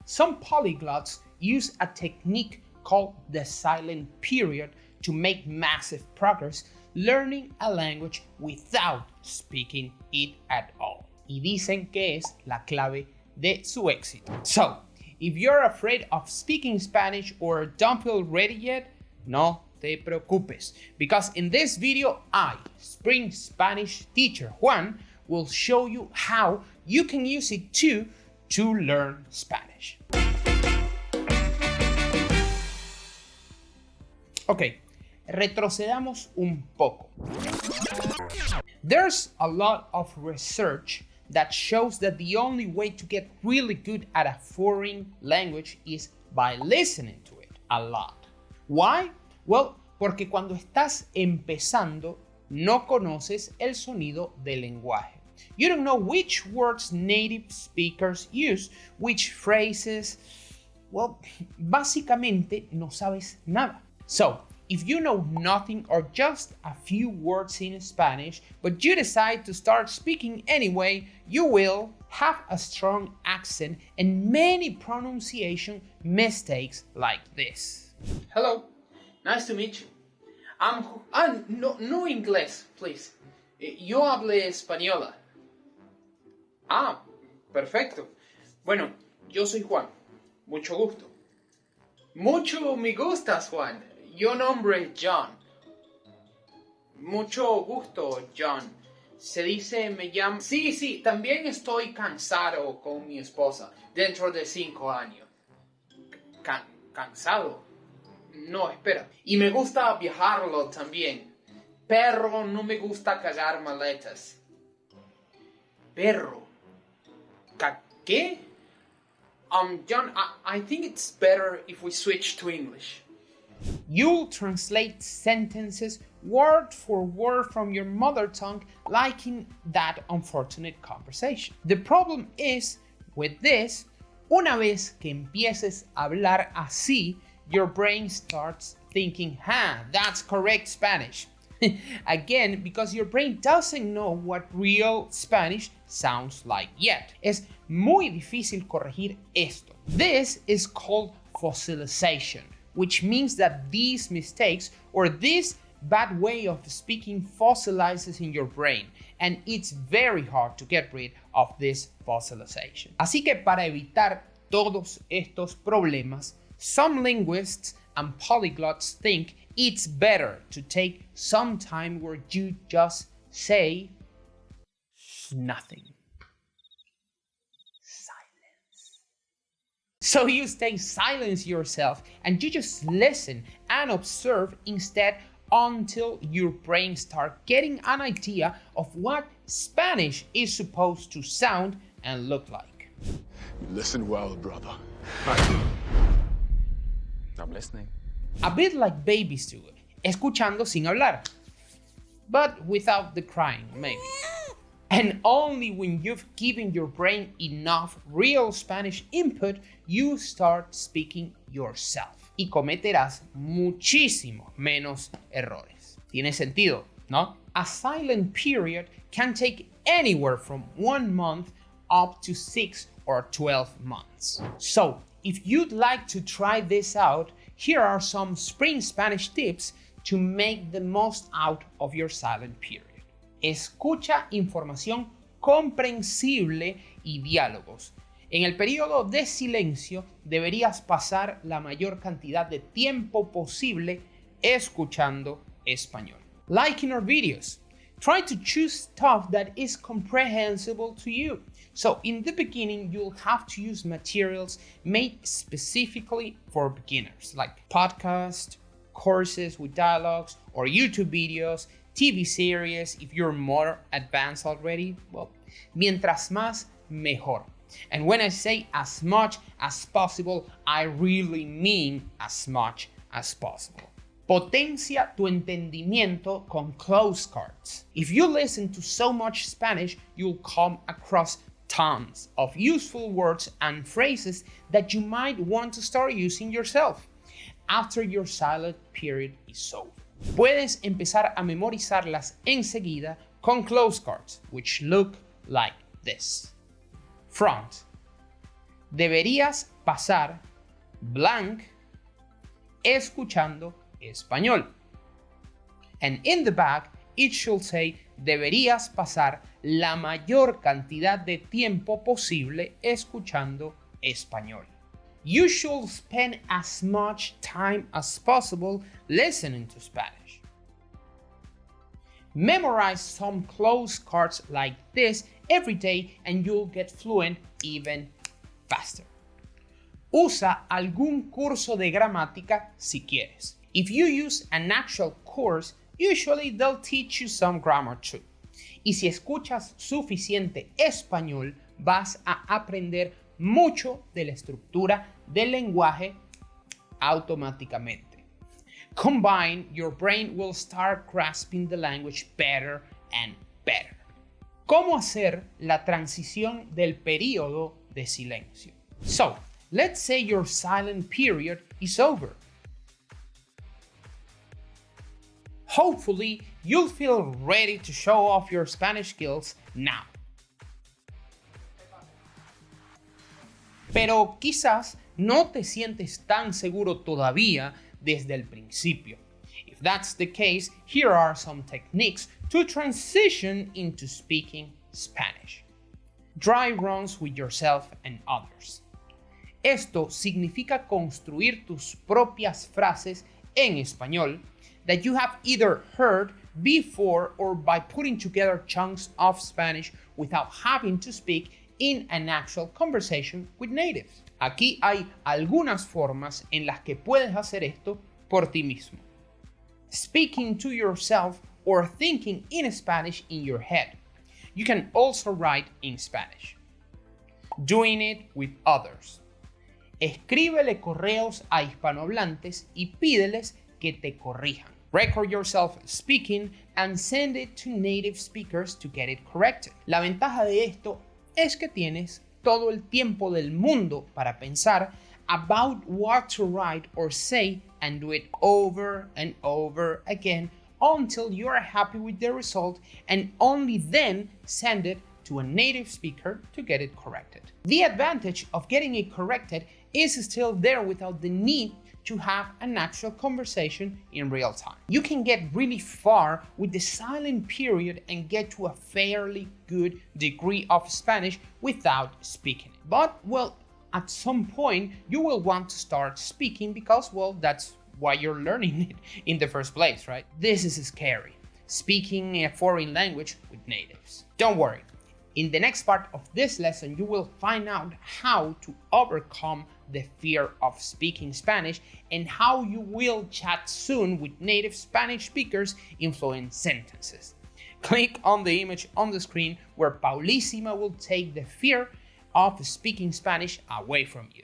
Some polyglots use a technique called the silent period to make massive progress learning a language without speaking it at all. Y dicen que es la clave de su éxito. So, if you're afraid of speaking Spanish or don't feel ready yet, no te preocupes, because in this video, I, Spring Spanish teacher Juan, will show you how you can use it too to learn Spanish. Ok, retrocedamos un poco. There's a lot of research that shows that the only way to get really good at a foreign language is by listening to it a lot. Why? Well, porque cuando estás empezando, no conoces el sonido del lenguaje. You don't know which words native speakers use, which phrases. Well, básicamente no sabes nada. So, if you know nothing or just a few words in Spanish, but you decide to start speaking anyway, you will have a strong accent and many pronunciation mistakes like this. Hello, nice to meet you. No inglés, please. Yo hablo española. Ah, perfecto. Bueno, yo soy Juan. Mucho gusto. Mucho me gustas, Juan. Yo nombre John. Mucho gusto, John. Se dice me llamo... Sí, también estoy cansado con mi esposa. Dentro de 5 años. ¿Cansado? No, espera. Y me gusta viajarlo también. Pero no me gusta cargar maletas. Perro. ¿Qué? John, I think it's better if we switch to English. You'll translate sentences word for word from your mother tongue, like in that unfortunate conversation. The problem is, with this, una vez que empieces a hablar así, your brain starts thinking, that's correct Spanish. Again, because your brain doesn't know what real Spanish sounds like yet. Es muy difícil corregir esto. This is called fossilization, which means that these mistakes or this bad way of speaking fossilizes in your brain, and it's very hard to get rid of this fossilization. Así que para evitar todos estos problemas, some linguists and polyglots think it's better to take some time where you just say nothing. So you stay silent yourself and you just listen and observe instead until your brain starts getting an idea of what Spanish is supposed to sound and look like. Listen well, brother. I'm listening. A bit like babies do, escuchando sin hablar, but without the crying, maybe. And only when you've given your brain enough real Spanish input, you start speaking yourself. Y cometerás muchísimo menos errores. ¿Tiene sentido, no? A silent period can take anywhere from 1 month up to 6 or 12 months. So, if you'd like to try this out, here are some Spring Spanish tips to make the most out of your silent period. Escucha información comprensible y diálogos. En el periodo de silencio deberías pasar la mayor cantidad de tiempo posible escuchando español. Like in our videos, try to choose stuff that is comprehensible to you. So in the beginning, you'll have to use materials made specifically for beginners, like podcasts, courses with dialogues, or YouTube videos, TV series. If you're more advanced already, well, mientras más, mejor. And when I say as much as possible, I really mean as much as possible. Potencia tu entendimiento con close cards. If you listen to so much Spanish, you'll come across tons of useful words and phrases that you might want to start using yourself after your silent period is over. Puedes empezar a memorizarlas enseguida con close cards, which look like this. Front. Deberías pasar blank escuchando español. And in the back, it should say, deberías pasar la mayor cantidad de tiempo posible escuchando español. You should spend as much time as possible listening to Spanish. Memorize some close cards like this every day and you'll get fluent even faster. Usa algún curso de gramática si quieres. If you use an actual course, usually they'll teach you some grammar too. Y si escuchas suficiente español, vas a aprender mucho de la estructura del lenguaje automáticamente. Combine, your brain will start grasping the language better and better. ¿Cómo hacer la transición del periodo de silencio? So, let's say your silent period is over. Hopefully, you'll feel ready to show off your Spanish skills now. Pero quizás no te sientes tan seguro todavía desde el principio. If that's the case, here are some techniques to transition into speaking Spanish. Dry runs with yourself and others. Esto significa construir tus propias frases en español that you have either heard before or by putting together chunks of Spanish without having to speak in an actual conversation with natives. Aquí hay algunas formas en las que puedes hacer esto por ti mismo. Speaking to yourself or thinking in Spanish in your head. You can also write in Spanish. Doing it with others. Escríbele correos a hispanohablantes y pídeles que te corrijan. Record yourself speaking and send it to native speakers to get it corrected. La ventaja de esto es que tienes todo el tiempo del mundo para pensar about what to write or say and do it over and over again until you are happy with the result and only then send it to a native speaker to get it corrected. The advantage of getting it corrected is still there without the need to have an actual conversation in real time. You can get really far with the silent period and get to a fairly good degree of Spanish without speaking it. But, well, at some point, you will want to start speaking because, well, that's why you're learning it in the first place, right? This is scary, speaking a foreign language with natives. Don't worry. In the next part of this lesson, you will find out how to overcome the fear of speaking Spanish and how you will chat soon with native Spanish speakers in fluent sentences. Click on the image on the screen where Paulísima will take the fear of speaking Spanish away from you.